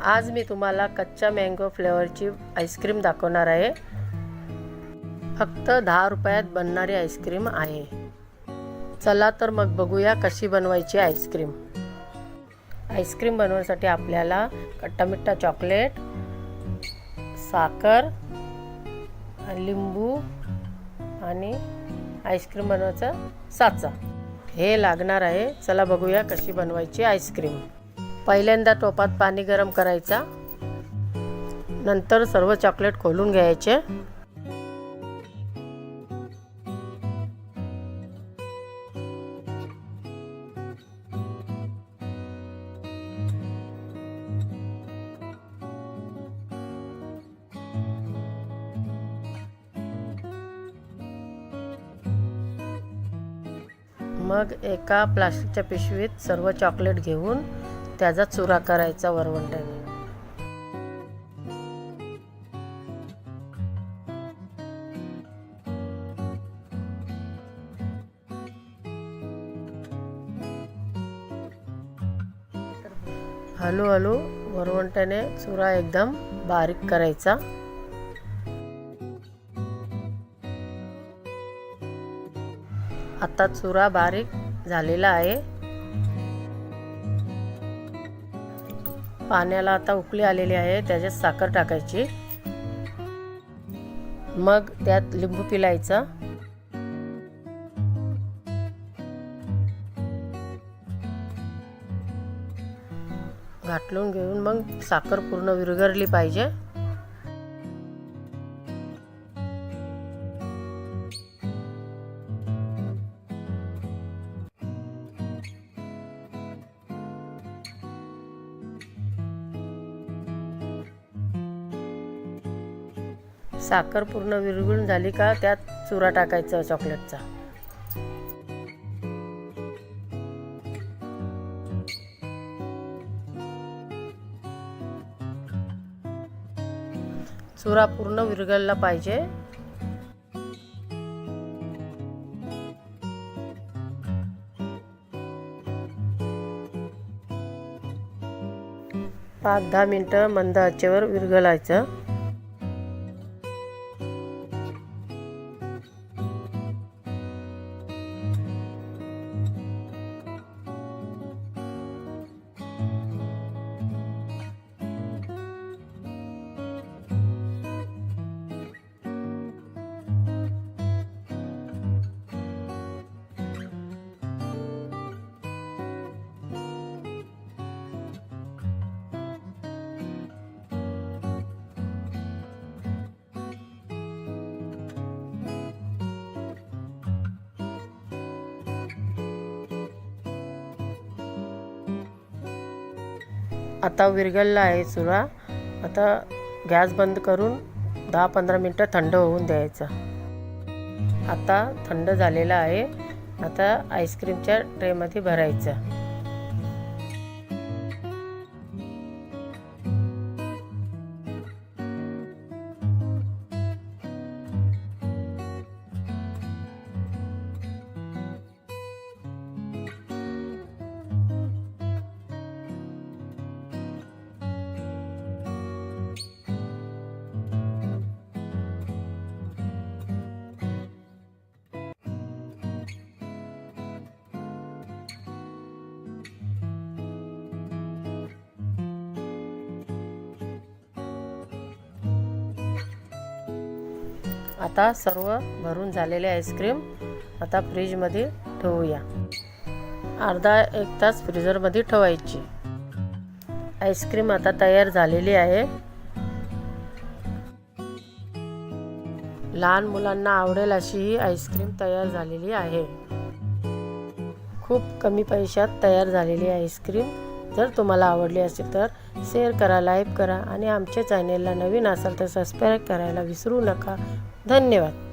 आज मी तुम्हाला कच्चा मँगो फ्लेवरची आईस्क्रीम दाखवणार आहे। फक्त 10 रुपयात बनणारी आईस्क्रीम आहे। चला तर मग बघूया कशी बनवायची आईस्क्रीम। आईस्क्रीम बनवण्यासाठी आपल्याला खट्टा मिठा चॉकलेट, साखर, लिंबू आणि आईस्क्रीम बनवायचा साचा हे लागणार आहे। चला बघूया कशी बनवायची आईस्क्रीम। पहिल्यांदा टोपात पाणी गरम करायचा, नंतर सर्व चॉकलेट खोलून घ्यायचे। मग एका प्लास्टिकच्या पिशवीत सर्व चॉकलेट घेऊन त्याचा चुरा करायचा वरवंट्याने। हळूहळू वरवंट्याने चुरा एकदम बारीक करायचा। आता चुरा बारीक झालेला आहे। पाण्याला आता उकळी आलेली आहे, त्याच्यात साखर टाकायची। मग त्यात लिंबू पिळायचा। घाटलून घेऊन मग साखर पूर्ण विरघळली पाहिजे। साखर पूर्ण विरघळून झाली का त्यात चुरा टाकायचा चॉकलेटचा। चुरा पूर्ण विरघळला पाहिजे। पाच 10 मिनिटं मंद आचेवर विरघळायचं। आता विरघळला आहे चुरा। आता गॅस बंद करून 10-15 मिनिटं थंड होऊन द्यायचा। आता थंड झालेला आहे। आता आईस्क्रीमच्या ट्रेमध्ये भरायचा। आता सर्व भरून झालेले आईस्क्रीम आता फ्रीजमध्ये ठेवूया। अर्धा 1 तास फ्रीजरमध्ये ठेवायची। आईस्क्रीम आता तयार झालेली आहे। लहान मुलांना आवडेल अशी ही आईस्क्रीम तयार झालेली आहे। खूप कमी पैशात तयार झालेली आईस्क्रीम। जर तुम्हाला आवडली असेल तर शेअर करा, लाईक करा आणि आमच्या चॅनेलला नवीन असाल तर सबस्क्राईब करायला विसरू नका। धन्यवाद।